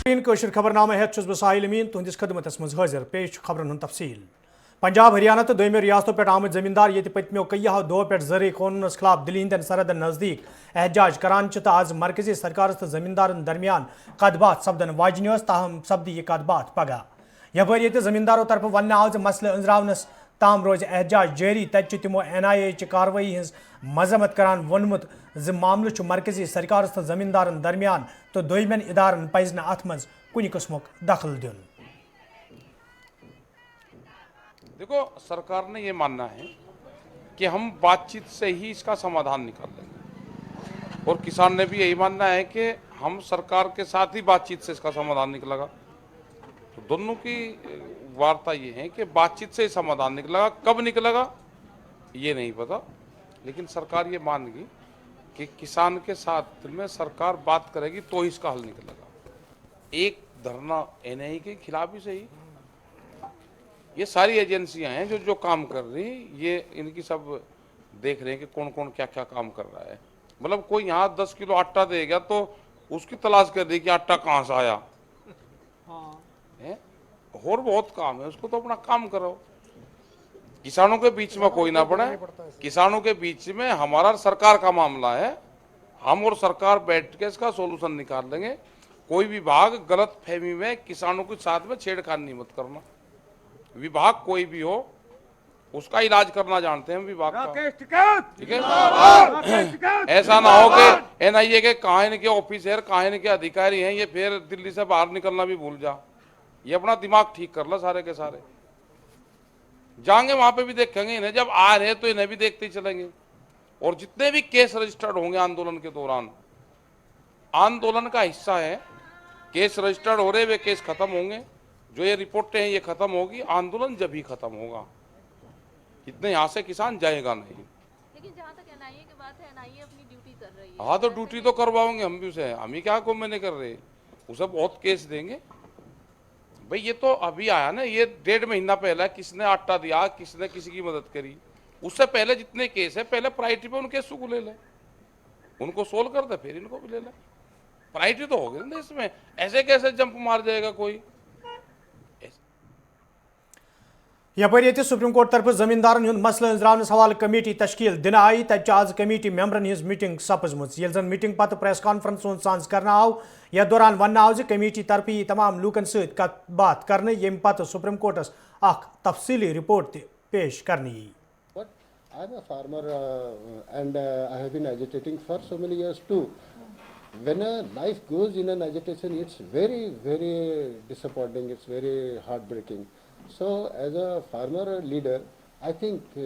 खबरनामा हेत बह साहिल अमीन तुंदिस खदमतस मज हाजिर पेश खबरन हूं तफसील। पंजाब हरियाणा तो दोयमो रियासतों पे आमद जमींदार ये पतमो कईयों दो पे ज़र कानूनस खिलाफ दिल्ली हंदन सरहदन नजदीक एहतजाज करान तो आज मरकजी सरकार तो जमींदारन दरमियान कदबात सपदन वाजन ताहम सपदी यह कदबात पगह यपर ये जमींदारों तरफ वन आव मसले अंजरावनस ताम रोज एहतजाज जारी तत तमो NIA ची कार्रवाई हज मजम्मत करान वोनमुत मामल मरकजी सरकार तो जमींदारन दरमियान तो दोयमन इदारन पज अत मज कुन किस्मुक दखल दिन। देखो, सरकार ने ये मानना है कि हम बातचीत से ही इसका समाधान निकाल लेंगे और किसान ने भी यही मानना है कि हम सरकार के साथ ही बातचीत से इसका समाधान निकलेगा। तो दोनों की वार्ता ये है कि बातचीत से ही समाधान निकलेगा, कब निकलेगा ये नहीं पता, लेकिन सरकार ये मान गई कि किसान के साथ में सरकार बात करेगी तो ही इसका हल निकलेगा। एक धरना NIA के खिलाफ ही सही, ये सारी एजेंसियां हैं जो काम कर रही, ये इनकी सब देख रहे हैं कि कौन कौन क्या क्या काम कर रहा है। मतलब कोई यहाँ 10 किलो आटा देगा तो उसकी तलाश कर रही कि आटा कहाँ से आया है, और बहुत काम है, उसको तो अपना काम करो। किसानों के बीच में कोई ना पड़े, किसानों के बीच में हमारा सरकार का मामला है, हम और सरकार बैठ के इसका सोल्यूशन निकाल लेंगे। कोई विभाग गलत फहमी में किसानों के साथ में छेड़खानी मत करना। विभाग कोई भी हो उसका इलाज करना जानते हैं विभाग का, ठीक है। ऐसा ना हो कि NIA के कहाँ इनके ऑफिसर कहाँ इनके अधिकारी हैं, ये फिर दिल्ली से बाहर निकलना भी भूल जा। ये अपना दिमाग ठीक कर लो, सारे के सारे जाएंगे वहां पे भी देखेंगे इन्हें, जब आ रहे तो इन्हें भी देखते ही चलेंगे। और जितने भी केस रजिस्टर्ड होंगे आंदोलन के दौरान, आंदोलन का हिस्सा है, केस रजिस्टर्ड हो रहे वे केस खत्म होंगे, जो ये रिपोर्टें हैं ये खत्म होगी, आंदोलन जब ही खत्म होगा, इतने यहाँ से किसान जाएगा नहीं। लेकिन जहाँ तक NIA की बात है, NIA अपनी ड्यूटी कर रही है। हाँ, तो ड्यूटी तो करवाओगे हम भी उसे, हम ही क्या को मैंने कर रहे, उसे बहुत केस देंगे भाई। ये तो अभी आया ना, ये 1.5 महीना पहले किसने आटा दिया, किसने किसी की मदद करी, उससे पहले जितने केस है पहले प्रायोरिटी पे उन केसों को ले ले, उनको सोल्व कर दे, फिर इनको भी ले ले। प्रायोरिटी तो हो गई ना इसमें, ऐसे कैसे जंप मार जाएगा कोई। यपर ये सुप्रीम कोर्ट तरफ जमींदारन हुंद मसले अंजरावनस हवाले कमेटी तश्कील दिन आई, तत आज कमेटी मेंबरन हज मीटिंग सपजमुत। यल जन मीटिंग पत प्रेस कॉन्फ्रेंस सांस करना आव, यथ दौरान वन आव कमेटी तरफ यी तमाम लूकन सत कत बात करने, यम पत सुप्रीम कोर्टस अख तफसीली रिपोर्ट पेश करने। But I'm a farmer and I have been agitating for so many years too. When a life goes in an agitation, it's very, very disappointing, it's very heartbreaking. So as a farmer leader, I think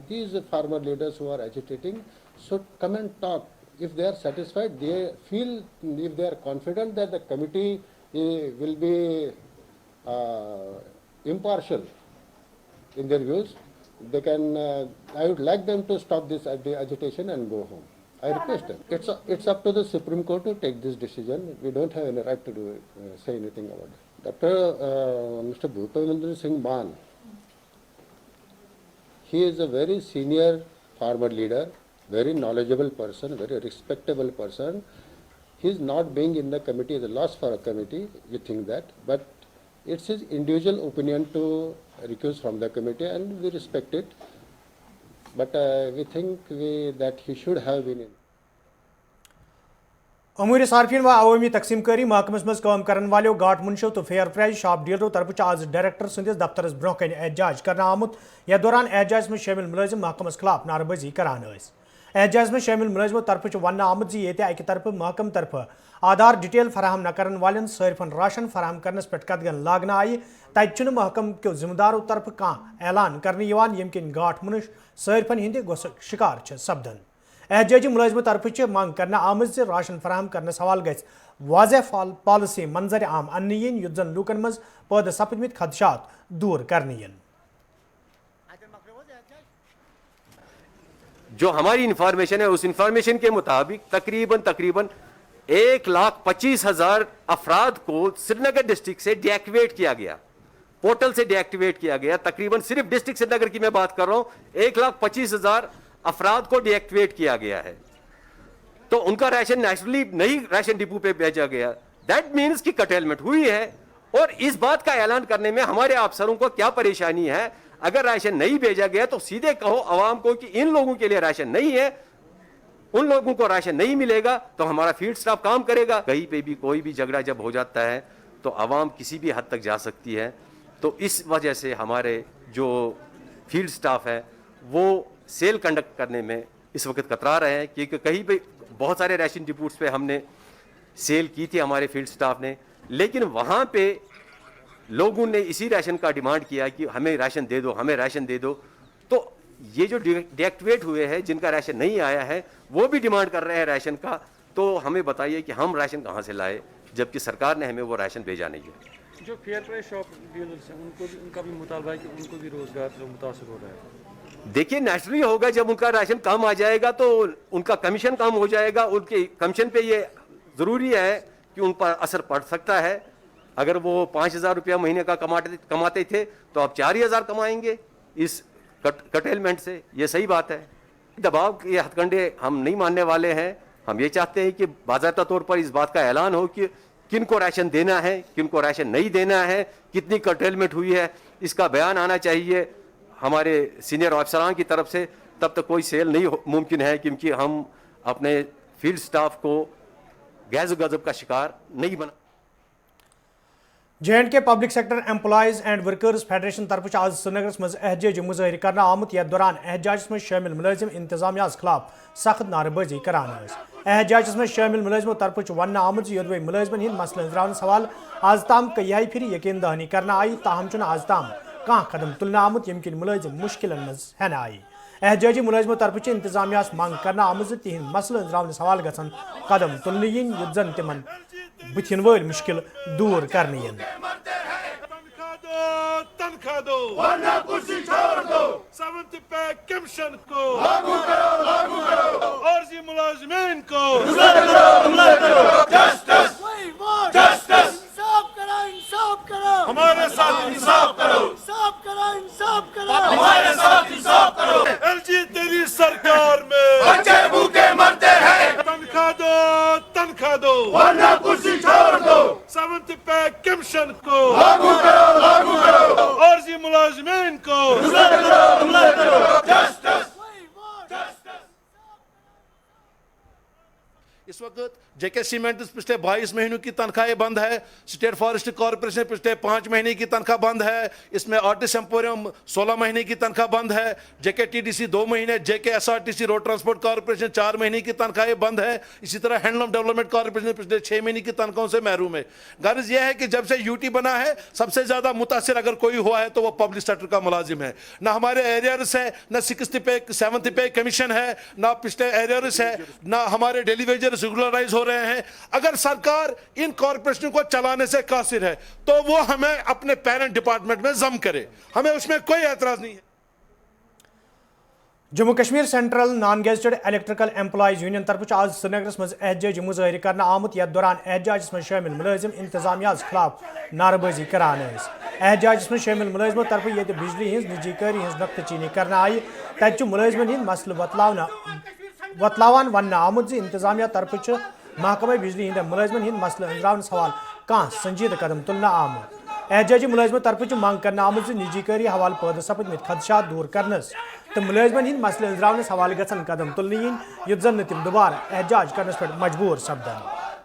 these farmer leaders who are agitating should come and talk. If they are satisfied, they feel, if they are confident that the committee will be impartial in their views, they can, I would like them to stop this agitation and go home. I request them. It's up to the Supreme Court to take this decision. We don't have any right to do say anything about it. Mr. Bhupendra Singh Maan, he is a very senior farmer leader, very knowledgeable person, very respectable person. His not being in the committee is a loss for a committee, we think that, but it's his individual opinion to recuse from the committee and we respect it. But we think that he should have been in. अमूर सार्फिन व अवामी तकसीम करी महकमस मज काम करन वालों गाट मुंशो तो fair price shop डीलरों तरफ आज डायरेक्टर संदिस दफ्तरस ब्रोह कन एहतजाज करना आमुत। यह दौरान एहतजाज में शामिल मुलाजिम महकमस खिलाफ नारबाजी करान। एहतजाज में शामिल मुलाजिमों तरफ वन आमुत जी ये अकि तरफ महकम तरफ आधार डिटेल फराहम न करन वालन सारिफन राशन फराहम करनस पे कदगन लागना आई, तत महकम के जिम्मेदारों तरफ कह ऐलान करने यम किन गाठ मुनश सारिफन हिंद गोसक शिकार सपदन। एहतजाजी मुलाजिमों तरफ मांग करना आमज से राशन फराहम करनस हवाल गज वाज़ेह पॉलिसी मंजर आम अन्न yin युत जन लूकन मज पैदा सपदमित खदशात दूर करने yin। जो हमारी इंफॉर्मेशन है उस इंफॉर्मेशन के मुताबिक तकरीबन 1,25,000 अफराद को श्रीनगर डिस्ट्रिक्ट से डीएक्टिवेट किया गया, पोर्टल से डीएक्टिवेट किया गया। तकरीबन सिर्फ डिस्ट्रिक्ट श्रीनगर की मैं बात कर रहा हूं, 1,25,000 अफराद को डीएक्टिवेट किया गया है। तो उनका राशन नेचुरली नहीं राशन डिपो पे भेजा गया, दैट मीन्स कि कटेलमेंट हुई है। और इस बात का ऐलान करने में हमारे अफसरों को क्या परेशानी है? अगर राशन नहीं भेजा गया तो सीधे कहो आवाम को कि इन लोगों के लिए राशन नहीं है, उन लोगों को राशन नहीं मिलेगा तो हमारा फील्ड स्टाफ काम करेगा। कहीं पे भी कोई भी झगड़ा जब हो जाता है तो आवाम किसी भी हद तक जा सकती है। तो इस वजह से हमारे जो फील्ड स्टाफ है वो सेल कंडक्ट करने में इस वक्त कतरा रहे हैं, क्योंकि कहीं पे बहुत सारे राशन डिपोट्स पे हमने सेल की थी हमारे फील्ड स्टाफ ने, लेकिन वहाँ पे लोगों ने इसी राशन का डिमांड किया कि हमें राशन दे दो, हमें राशन दे दो। तो ये जो डीएक्टिवेट हुए हैं, जिनका राशन नहीं आया है, वो भी डिमांड कर रहे हैं राशन का। तो हमें बताइए कि हम राशन कहाँ से लाए, जबकि सरकार ने हमें वो राशन भेजा नहीं है। जो फेयर प्राइस शॉप डीलर्स हैं उनका भी मुतालबा है कि उनको भी रोजगार से मुतासर हो रहा है। देखिए, नेचुरली होगा, जब उनका राशन कम आ जाएगा तो उनका कमीशन कम हो जाएगा। उनके कमीशन पे ये ज़रूरी है कि उन पर असर पड़ सकता है। अगर वो 5,000 रुपया महीने का कमाते थे तो अब 4,000 कमाएंगे इस कटेलमेंट से। ये सही बात है। दबाव के हथकंडे हम नहीं मानने वाले हैं। हम ये चाहते हैं कि बाज़ाब्ता तौर पर इस बात का ऐलान हो कि किन को राशन देना है, किन को राशन नहीं देना है, कितनी कटेलमेंट हुई है, इसका बयान आना चाहिए हमारे सीनियर अफसरान की तरफ से। तब तक कोई सेल नहीं मुमकिन है, क्योंकि हम अपने फील्ड स्टाफ को गैज़ गज़ब का शिकार नहीं बना। J&K public sector employees and workers federation तरफ आज श्रीनगर मज एहतजाज मुजाहिर करना आमुत। यथ दौरान एहतजाज में शामिल मुलाजिम इंतजामिया खिलाफ सख्त नारेबाजी करान। एहतजाज में शामिल मुलाजिमों तरफ वन आमुत योदवे मुलाजिमन हिंद मसलन द्रावन सवाल आज ताम कई फिर यकीन दहानी करना आई, ताहम चुन आज ताम कह कदम तुलना आमुत यम किन मुलाजिम मुश्किल मज हेन आई। एहतजाजी मुलाजिमों तरफ इंतजामिया मांग करना आमुत तिहद मसलन द्रावन सवाल गसन कदम तुलने इन युत जन तिमन बुथिन वल मुश्किल दूर करने इन। तनख्वाह दो वरना कुर्सी छोड़ दो, 7th पे कमीशन को लागू करो और जी मुलाजिमीन को जस्टिस इंसाफ करो हमारे साथ इंसाफ करो हमारे साथ इंसाफ करो। एलजी तेरी सरकार में बच्चे भूखे मरते हैं। तनख्वाह दो वरना कुर्सी छोड़ दो, 7th पे कमीशन को लागू करो और जी मुलाजिमीन को जस्टिस। इस वक्त जेके सीमेंट्स पिछले 22 महीनों की तनख्वाहें बंद है। स्टेट फॉरेस्ट कॉर्पोरेशन पिछले 5 महीने की तनख्वाह बंद है। इसमें आर्टिस्ट एम्पोरियम 16 महीने की तनख्वाह बंद है। जेके टीडीसी 2 महीने, जेके एसआरटीसी रोड ट्रांसपोर्ट कॉर्पोरेशन 4 महीने की तनख्वाहें बंद है। इसी तरह हैंडलूम डेवलपमेंट कॉर्पोरेशन पिछले 6 महीने की तनख्वाहों से महरूम है। गर्ज यह है कि जब से यूटी बना है सबसे ज्यादा मुतासिर अगर कोई हुआ है तो वह पब्लिक सेक्टर का मुलाजिम है। ना हमारे एरियर्स है, ना 6th पे 7th पे कमीशन है, ना पिछले एरियर्स है, ना हमारे डेली वेजेस रेगुलराइज हो रहे हैं। अगर सरकार इन कॉर्पोरेशन को चलाने से कासिर है तो वो हमें अपने पेरेंट डिपार्टमेंट में जम करे, हमें उसमें कोई एतराज नहीं है। Jammu Kashmir central non gazetted electrical employees union तरफ आज श्रीनगर मज एहतजाज मुजाहिर करना आमुत। यथ दौरान एहतजाज में शामिल मुलाजिम इंतजामिया खिलाफ नारेबाजी करान। एहतजाज में शामिल मुलाजिमों तरफ ये बिजली हिंज निजी कारी हिंज नक्तचीनी करना आई। तत मुलाजिमन हिंद मसल वतलावान वन आमुत इंतजामिया तरफ महकमा बिजली हिंद मुलाजिमन हिंद मसल अंजरावन सवाल कह संजीद कदम तुलना आमुत। एहतजाजी मुलाजिमों तरफ मांग करना आमुत निजी कारी हवाल पैदा सपदमित खदशात दूर करनस तो मुलाजिमन हिंद मसल अंजरावन हवाल गसन कदम तुलने इन युत जन तिम दोबारा एहतजाज करने पर मजबूर सपदन।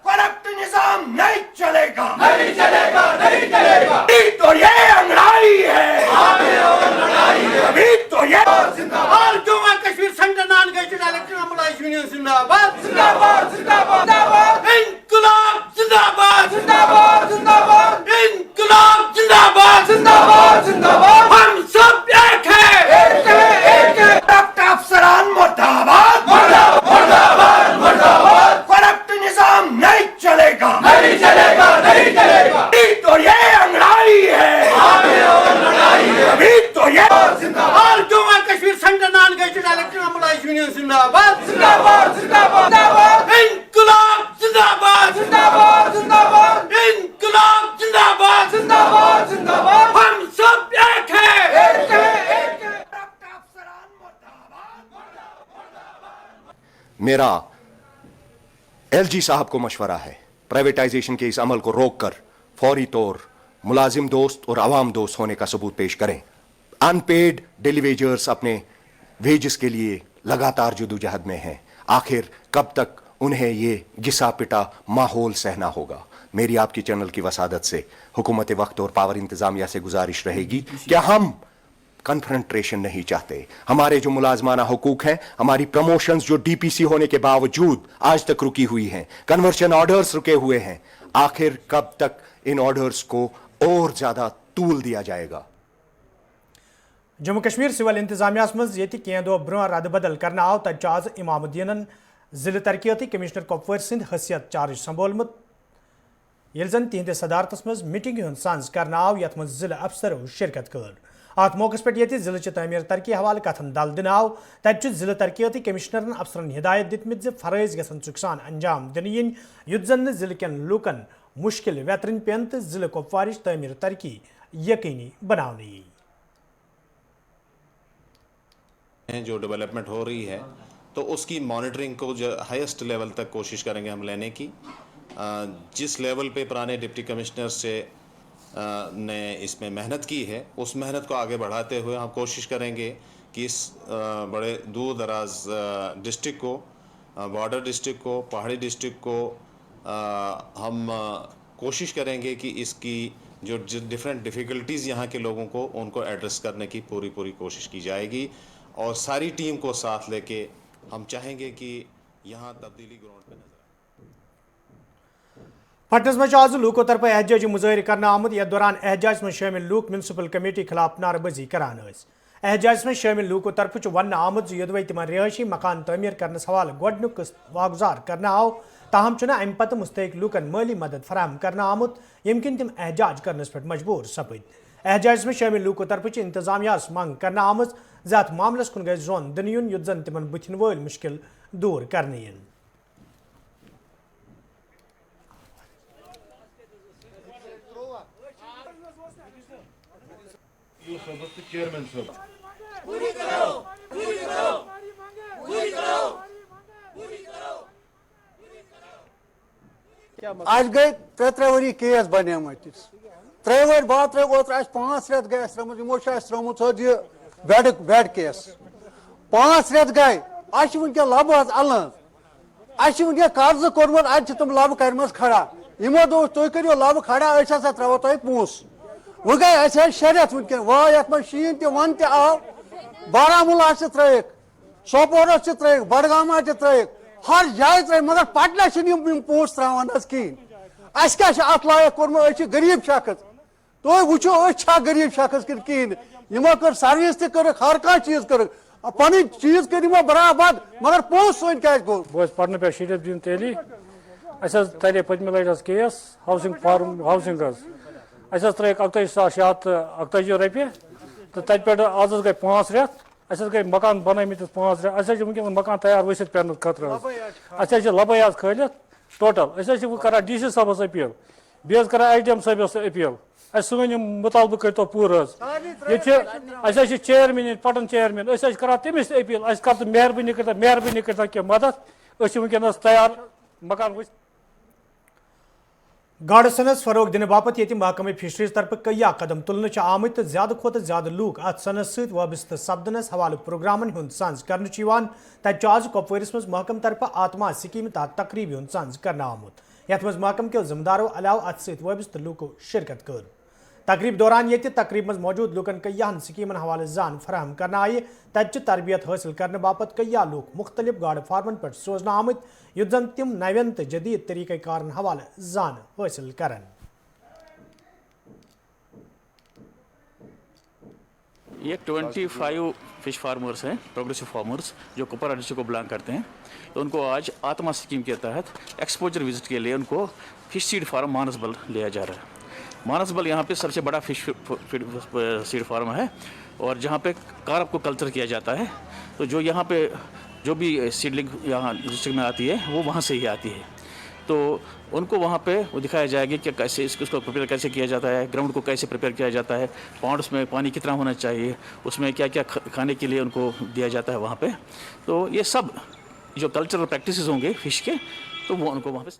करप्ट निजाम नहीं चलेगा, नहीं चलेगा, नहीं चलेगा। तो ये अंगड़ाई है, अभी तो ये और Jammu Kashmir central non gazetted electrical employees union जिंदाबाद जिंदाबाद जिंदाबाद जिंदाबाद। इंकलाब जिंदाबाद जिंदाबाद जिंदाबाद। इंकलाब जिंदाबाद जिंदाबाद जिंदाबाद। हम सब एक है, एक है, एक है। करप्ट अफसरान मुर्दाबाद मुर्दाबाद मुर्दाबाद। करप्ट निजाम नहीं चलेगा, नहीं चलेगा, नहीं चलेगा। तो ये अंगड़ाई है, अभी तो ये और Jammu Kashmir central non gazetted electrical employees union जिंदाबाद जिंदाबाद जिंदाबाद जिंदाबाद। इंकलाब जिंदाबाद जिंदाबाद जिंदाबाद। इंकलाब जिंदाबाद जिंदाबाद जिंदाबाद। हम सब एक है, एक है, एक है। मेरा एलजी साहब को मशवरा है प्राइवेटाइजेशन के इस अमल को रोककर फौरी तौर मुलाजिम दोस्त और आवाम दोस्त होने का सबूत पेश करें। अनपेड डेली वेजर्स अपने वेजेस के लिए लगातार जदोजहद में हैं। आखिर कब तक उन्हें ये घिसा पिटा माहौल सहना होगा? मेरी आपकी चैनल की वसादत से हुकूमत वक्त और पावर इंतजामिया से गुजारिश रहेगी कि हम कन्फ्रंट्रेशन नहीं चाहते। हमारे जो मुलाजमाना हुकूक हैं, हमारी प्रमोशंस जो डीपीसी होने के बावजूद आज तक रुकी हुई हैं, कन्वर्शन ऑर्डर्स रुके हुए हैं, आखिर कब तक इन ऑर्डर्स को और ज्यादा तूल दिया जाएगा? जम्मू कश्मीर सिविल इंतजामिया मज ये कह दो ब्रोह रद बदल करना आव तज आज इमामुद्दीन जिले तरक्याती कमिश्नर कपवार सिंध हैसियत चार्ज संभोलमुत येल जन तिहंद सदारतस मज मीटिंग हुंद सांस करना आव यथ मज जिला अफसर शिरकत कर। अत मौके पे ये जिले तमीर तरक्की हवाले कथन दल दिन आव तत जिले तरक्याती कमिश्नरन अफसरन हिदायत दितमित जे फरज गसन चुकसान अंजाम दिन yin युत जन जिले कन लूकन मुश्किल वेतरन पेन तो जिले कुपवारिश तमीर तरक्की यकीनी बनाने जो डेवलपमेंट हो रही है तो उसकी मॉनिटरिंग को जो हाईएस्ट लेवल तक कोशिश करेंगे हम लेने की। जिस लेवल पे पुराने डिप्टी कमिश्नर से ने इसमें मेहनत की है, उस मेहनत को आगे बढ़ाते हुए हम कोशिश करेंगे कि इस बड़े दूर दराज डिस्ट्रिक्ट को, बॉर्डर डिस्ट्रिक्ट को, पहाड़ी डिस्ट्रिक्ट को हम कोशिश करेंगे कि इसकी जो डिफरेंट डिफ़िकल्टीज़ यहाँ के लोगों को उनको एड्रेस करने की पूरी कोशिश की जाएगी। और सारी टीम को साथ लेके हम चाहेंगे कि यहाँ तब्दीली ग्राउंड पे नजर पटनस में आज लूकों तरफ एहजाजी मुजाहिर करना आमद यथ दौरान एहजाज में शामिल लूक म्यूनसिपल कमेटी खिलाफ नारेबाजी करान। एहजाज में शामिल लूकों तरफ वन आमद यदवे तिम रिहायशी मकान तमीर करने हवाले गोडनुक वागुजार करना आव, ताहम अम पत मुस्तक लूकन माली मदद फराहम करना आमुत यम किन तिम एहजाज करनस पे मजबूर सपद। एहजाज में शामिल लूकों तरफ इंतजामिया मंग करना आमज ज़ात मामलस कुन गज जोन दिन युन युत जन तिमन बुथिन वल मुश्किल दूर करने yin। आज गए त्रे वरी केस बने त्रे वर बाद त्रे ओत 5 रेत गए यमो त्रोमुत बेड केस 5 रेत गए वन लब अल वन कर्ज कोर्मुत अ तुम लब कर खड़ा यमो दो तुम करो लब खड़ा हसा त्रो तुम पोस वो गए 6 रेत वन वाह ये शीन वन आव बारामूला त्रिक सोपोर त्रिक बडगाम त्रिक हर जाए त्रे मगर पटना पोस त्रावान कहें अत लायक कोर्मुत गरीब शख्स तुम वो गरीब शख्स कहें यमो कर सर्विस कर हर कह चीज कर पन चीज कर बराबर मगर पोस सन क्या गो बस पढ़ने पे शीरत दिन तेली तले पत्म लट केस हाउसिंग फार्म हाउसिंग त्रे 41,641 रुपये तो तत पे आज गई 5 रेत गई मकान बनमित 5 रेत वनकस मकान तैयार वसित पे खतर लबे आज खलित टोटल कर DC साहबस अपील बे कर IDM साहबस अपील सन मुतालबा कर पूर ये चेयरमैन पटन चेयरमैन कर तमिस अपील कर मेहरबानी कर मदद वनकस तैयार मकान गाड़ सनस फरोग दिन बापत ये महकमे फिशरीज तरफ कया कदम तुलने आमत तो ज्यादा खुद ज्यादा लूक अत सनस सत वाबस्त सपदनस हवाले प्रोग्रामन हुंद सांस कर तत आज कुपवारिस मज महकम तरफ आत्मा स्कीम तहत तकरीब हुंद सांस करना आमुत यथ मज महकम के जिम्मेदारों अलाव अत सत वाबस्त लूको शिरकत कर। तकरीब दौरान ये तकरीब मज मौजूद लूकन कयान स्कीमन हवाले जान फराहम करना आये तत तरबियत हासिल करने बापत कया लूक मुख्तलिफ गाड़ फार्मन पर सोचना आमत युत जन तिम नवन तो जदीद तरीक़े कारन हवाले जान हासिल करन। ये 25 फिश फार्मर्स हैं, प्रोग्रेसिव फार्मर्स जो कुपवारा डिस्ट्रिक्ट को बिलोंग करते हैं। तो उनको आज आत्मा स्कीम के तहत एक्सपोजर विजिट के लिए उनको फिश सीड फार्म मानसबल लिया जा रहा है। मानसबल यहाँ पे सबसे बड़ा फिश सीड फार्म है और जहाँ पे कारप को कल्चर किया जाता है। तो जो यहाँ पे जो भी सीडलिंग यहाँ डिस्ट्रिक्ट में आती है वो वहाँ से ही आती है। तो उनको वहाँ पे वो दिखाया जाएगा कि कैसे इसको प्रिपेयर कैसे किया जाता है, ग्राउंड को कैसे प्रिपेयर किया जाता है, पॉन्ड्स में पानी कितना होना चाहिए, उसमें क्या क्या खाने के लिए उनको दिया जाता है वहाँ पे। तो ये सब जो कल्चरल प्रैक्टिसेस होंगे फिश के तो वो उनको वहाँ पे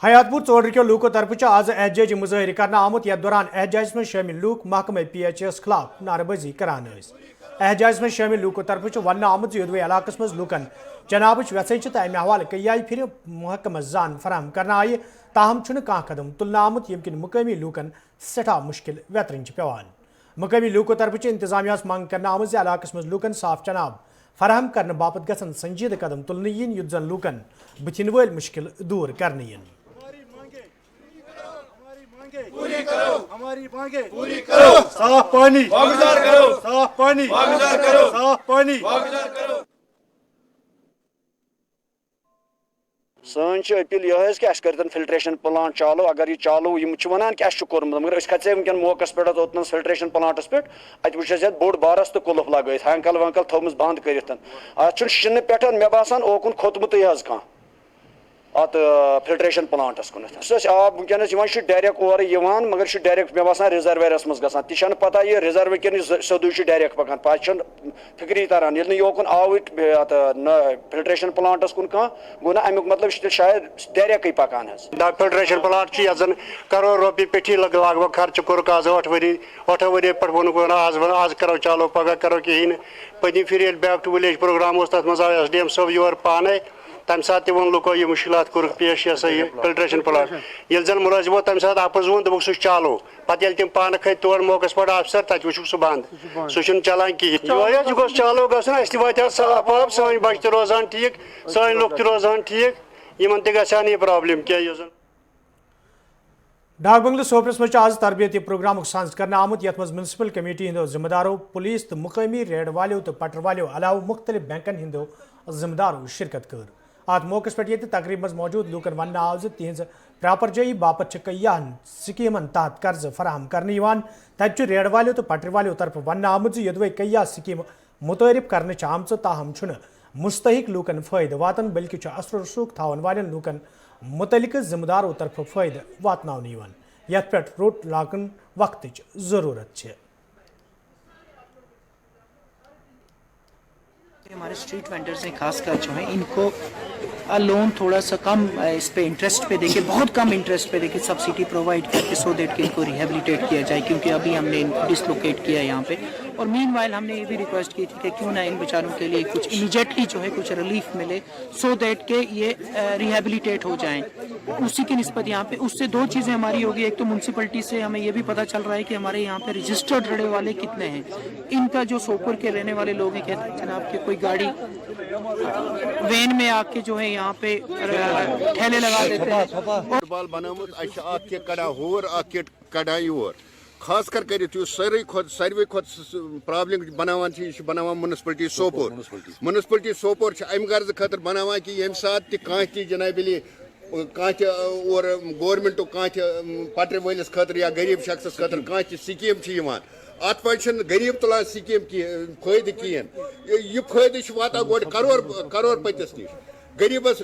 حیات پور ژور لوکو طرف آز احتجاجی مظاہر کرنا آمت یتھ دوران احتجاج میں شامل لوک محکمہ پی ایچ ایس خلاف نعرہ بازی کران احتجاج میں شامل لوکو طرف ون آمت یودوے علاقہ مز لوکن جنابچ ویسے تو امہ حوالہ کئی پھر محکمہ زان فراہم کرنا آئی تاہم کھانا قدم تلنہ آمت یم کن مقامی لوکن سٹھا مشکل ویترن پیوان مقامی لوکو طرف انتظامیہ منگ کرنا آمت علاقہ مز لوکن صاف چناب فراہم کرنے باپت گھن سنجیدہ قدم تلنے ین یت زن لوکن بتھن ول مشکل دور کرنے ین پوری کرو ہماری مانگیں پوری کرو صاف پانی واگزار کرو صاف پانی واگزار کرو صاف پانی واگزار کرو سن اپیل یہ کہ اس کرتن فلٹریشن پلانٹ چالو اگر یہ چالو یم ونان کہ اس کورمت مگر اس کھژے ونکن موقع پہ اوتن فلٹریشن پلانٹس پہ ات وچ بوڑ بارس تو قلف لگائت ہینکل ونکل تھومس بند کرتن ات شن پہ مے باسان اوکن کھوتمت حظ کھانا ات فلٹریشن پلانٹس کن آب ونکس ڈائریکٹ اور مگر ڈائریکٹ مے باسان ریزرویرس مز گژھان تہ پتہ یہ ریزرویر کن سیودے ڈائریکٹ پکان پتہ فکری تران یل یوکن آو ات فلٹریشن پلانٹس کن کھانا گو نا امیک مطلب شاید ڈائریکٹ پکان فلٹریشن پلانٹ زن کروڑ روپیے پیٹھی لگ بھگ خرچ کورک آز 8 ؤری پہ وونک آز کرو چالو پگہ کرو کہین پتم پھر بیک ٹو ولیج پروگرام تر مز آو ایس ڈی ایم صٲب یور پانے تمہ سات تہ ون لوکو یہ مشکلات کورک پیش یہ سا یہ فلٹریشن پلانٹ یل زن ملازمو تمہ سات اپز وون دپک سہ چالو پتہ یل تم پانہ کھت تور موقع پہ افسر تتہ وچھک سہ بند سہ چلان کہین یہ گوس چالو گھن اس وات صاف آب سٲنۍ بچہ تہ روزان ٹھیک سٲنۍ لُکھ تہ روزان ٹھیک یمن تہ گژھِ یہ پرابلم کینٛہہ یُس زن ڈاک بنگلہ سوپرس مز آز تربیتی پروگرام سانز کرنا آمت یت مز میونسپل کمیٹی ہندو ذمہ دارو پولیس تو مقامی ریڈ والو تو پٹر والو علاوہ مختلف بینکن ہندو ذمہ دارو شرکت کر ات موقع پہ یہ تقریب مز موجود لوکن ون آو تہذ پراپر جائی باپت کئیہن سکیمن تحت قرض فراہم کرنے تتہ ریڈ والو تو پٹر والو طرف ون آمت یدوے کئیہ سکیم متعارف کرنے آمژ تاہم مستحق لوکن فائدہ واتان بلکہ اثر و رسوخ تھاون والن لوکن متعلق ذمہ دارو طرف فائدہ واتن یت پہ روٹ لاگن وقت ضرورت ہے ہمارے اسٹریٹ وینڈرز ہیں خاص کر جو ہیں ان کو لون تھوڑا سا کم اس پہ انٹرسٹ پہ دے کے بہت کم انٹرسٹ پہ دے کے سبسڈی پرووائڈ کر کے سو دیٹ کہ ان کو ریہیبلیٹیٹ کیا جائے کیونکہ ابھی ہم نے ڈسلوکیٹ کیا یہاں پہ اور مین وائل ہم نے یہ بھی ریکویسٹ کی تھی کہ کیوں نہ ان بیچاروں کے لیے کچھ امیجیٹلی جو ہے کچھ ریلیف ملے سو دیٹ کہ یہ ریہیبلیٹیٹ ہو جائیں اسی کی نسبت یہاں پہ اس سے دو چیزیں ہماری ہوگی ایک تو میونسپلٹی سے ہمیں یہ بھی پتہ چل رہا ہے کہ ہمارے یہاں پہ رجسٹرڈ رہنے والے کتنے ہیں ان کا جو سوپور کے رہنے والے لوگ ہیں کہتے ہیں جناب کہ کوئی گاڑی وین میں آ کے جو ہے یہاں پہ ٹھیلے لگا دیتے ہیں خاص کر ساروی پرابلم بنانا منسپلٹی سوپور ام غرض خاطر بنانا کہ یم سات تہ جناب اور گورمنٹ پٹر ولس خاطر یا غریب شخص خاطر سکیم ات پہ غریب تلان سکیم فائدہ کہین یہ فائدہ واتان گوڑ کرور پتس نش غریبس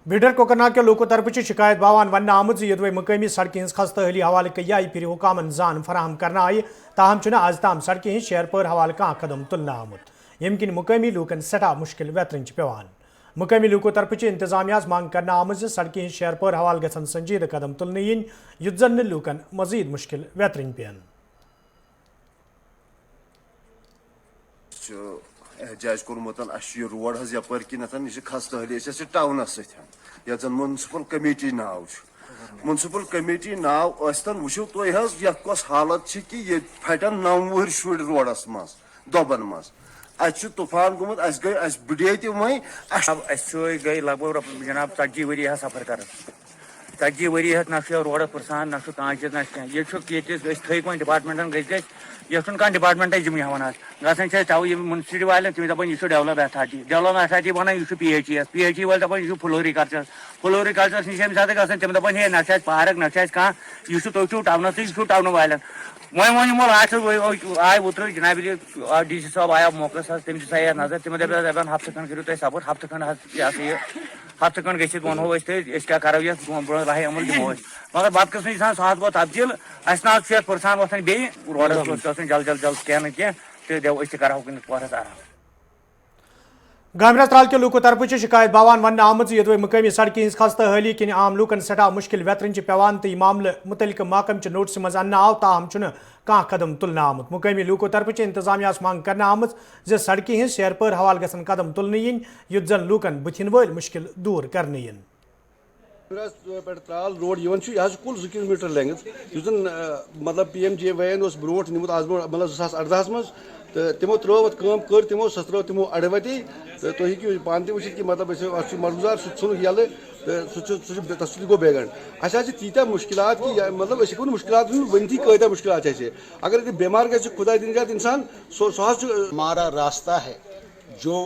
بیڈر کوکرناگ کے لوکو طرف شکایت باوان ون آمت یدوے مقامی سڑکیں ہز خستہ حالی حوالہ کئی پھر حکامن زان فراہم کرنا آئی تاہم آز تام سڑکیں ہز شہر پور حوالہ کھانا قدم تلنا آمت یم کن مقامی لوکن سٹھا مشکل ویترن پیوان مقامی لوکو طرف انتظامیہ مانگ کرنا آمت سڑکیں ہز شہر پور حوالہ گھن سنجیدہ قدم تلنے یت زن لوکن مزید مشکل ویترن پین احتجاج کورمت یہ روڈ حظ یپر کنتھ یہ خستہ حالی ٹاؤنس ستھ یت زن میونسپل کمیٹی ناو میونسپل کمیٹی ناو ٲسۍتن وٕچھِو تُہۍ حظ یتھ کۄس حالت چھِ کہِ ییٚتہِ پھٹن 9 وُہٕرۍ شُرۍ روڈس منٛز دۄبن منٛز اتہِ چھُ طوفان گوٚمُت اسہِ گٔے اسہِ بٕڈے تہِ وۄنۍ اسہِ گٔے لگ بگ جناب 40 ؤری حظ سفر کران 40 ؤری حظ نہ چھُ روڈس پرسان نہ چھُ کانٛہہ چیٖز نہ چھُ کینٛہہ ییٚتہِ چھُ ییٚتہِ أسۍ تھٲوۍ وۄنۍ ڈپارٹمنٹن گٔژھۍ یہ کھانا ڈپارٹمنٹے ذمہ ہاں گھان توے منسپلٹی والن تم دپان یہ ڈیولپ اتھارٹی ونان یہ پی ایچ ای ول دپان یہ فلوریکلچر نش یمہ سات گھان تم دپان ہے نہ پارک نہ کھانا یہ تھی ٹاؤنس یہ ٹاؤن والن وۄنۍ یِمو لاسٹس آے اوترٕ جناب ڈی سی صٲب آیا موقعس حظ تٔمۍ دِژ یتھ نظر تِمو دپان ہفتہٕ کھنڈ کٔرِو تُہۍ صبر ہفتہٕ کھنڈ حظ یہ سا یہ ہفتہٕ کھنڈ گٔژھِتھ ونہو أسۍ تۄہہِ أسۍ کیٛاہ کرو یتھ برونٛہہ راہے عمل دِمو أسۍ مگر بدقٕسمتی سان سُہ حظ گوٚو تبدیٖل اسہِ نہ حظ چھُ یتھ پرسان وۄتھان بیٚیہِ روڈس گوٚژھ گژھُن جلد جلد کینٛہہ نہٕ کینٛہہ تہٕ دِمو أسۍ تہِ کرہو کُنہِ پورس آرام गामरा त्राल के लूको तरफ शिकायत बावान वन आमज यदि मकामी सड़कें हज खस्ता हाली किन आम लूकन सठा मुश्किल वेतरन पेवान तो यह मामले मुतलिक महकम नोटिस मज अन्न आव ताहम कह कदम तुलन आमुत मकामी लूको तरफ इंतजामिया मांग कर आमज जे सड़कें हज सैर पर हवाल गसन कदम तुलन इन युत जन लूकन बुथिन वल मुश्किल दूर कर इन त्राल रोड यह कुल 2 किलोमीटर लेंथ मतलब PMJY ब्रोट निमुत आज मतलब 2018 मज तो तमो त्रो कर तमो सह त्रो तमो अड़वती तो तुम हेकू पान तक वुचित कि मतलब मरगुजार सह यल तो तस गो बेगंड अस तीत्या मुश्किल कि मतलब हेको मुश्किल वनती कत्या मुश्किल अगर बेमार ग खुदा दिन जात इंसान हमारा रास्ता है जो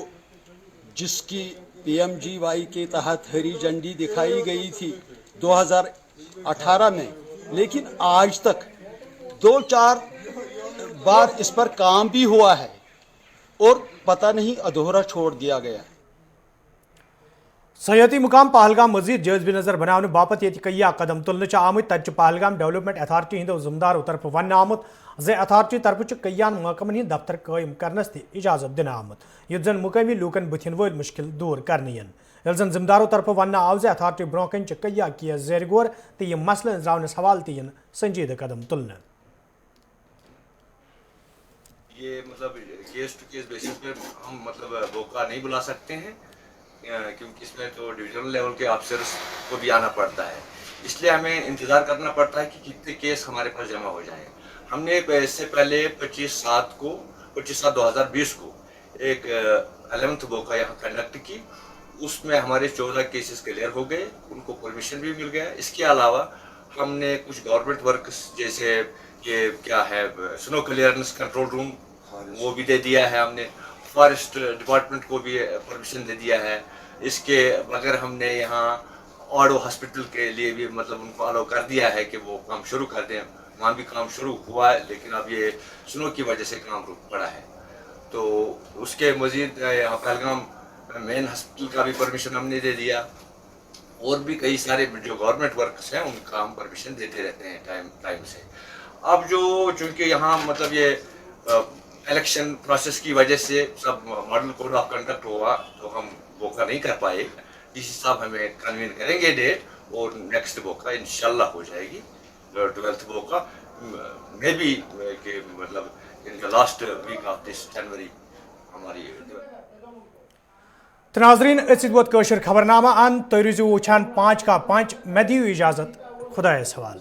जिसकी PMJY के तहत हरी झंडी दिखाई गई थी 2018 में, लेकिन आज तक 2-4 बार इस पर काम भी हुआ है और पता नहीं अधूरा छोड़ दिया गया। सयाती मुकाम पहलगाम मजीद जायज नजर बनाने बापत ये कई कदम तुलने आमुत तत पहलगाम डेवलपमेंट अथॉरिटी हिंदो जिम्मेदारों तरफ वन आमुत जे अथॉरिटी तरफ कईयान महकमन हिंद दफ्तर कायम करनस ति इजाजत दिन आमुत युत जन मुकामी लूकन बुथिन वल मुश्किल दूर करने यल जन जिम्मेदारों तरफ वन आव जे अथॉरिटी ब्रोह कन कई किया जेर गोर तो यह मसल अंजावनस हवाल तीन संजीदा कदम तुलने। ये मतलब केस टू केस बेसिस पे हम मतलब मौका नहीं बुला सकते हैं क्योंकि इसमें तो डिविजनल लेवल के ऑफिसर्स को भी आना पड़ता है, इसलिए हमें इंतज़ार करना पड़ता है कि कितने केस हमारे पास जमा हो जाए। हमने इससे पहले 25/7/2020 को एक 11th मौका यहाँ कंडक्ट की, उसमें हमारे 14 केसेस क्लियर हो गए, उनको परमिशन भी मिल गया। इसके अलावा हमने कुछ गवर्नमेंट वर्क्स जैसे ये क्या है स्नो क्लियरेंस कंट्रोल रूम वो भी दे दिया है हमने, फॉरेस्ट डिपार्टमेंट को भी परमिशन दे दिया है। इसके बगैर हमने यहाँ ऑडो हॉस्पिटल के लिए भी मतलब उनको अलाउ कर दिया है कि वो काम शुरू कर दें, वहाँ भी काम शुरू हुआ है, लेकिन अब ये स्नो की वजह से काम रुक पड़ा है। तो उसके मजीद यहाँ पहलगाम मेन हॉस्पिटल का भी परमिशन हमने दे दिया, और भी कई सारे जो गवर्नमेंट वर्क्स हैं उनका हम परमिशन देते रहते हैं टाइम से। अब जो चूँकि यहाँ मतलब ये इलेक्शन प्रोसेस की वजह से सब मॉडल कोड ऑफ कंडक्ट हुआ तो हम मौका नहीं कर पाए, इस हिसाब हमें कन्वीन करेंगे डेट और नेक्स्ट मौका इंशाल्लाह हो जाएगी 12th मौका मे बी कि मतलब in the last week of this January हमारी। तो नाज़रीन अस वोत खबरनामा अन तो रूजू वुछान 5 का 5 मे दियो इजाजत खुदा सवाल।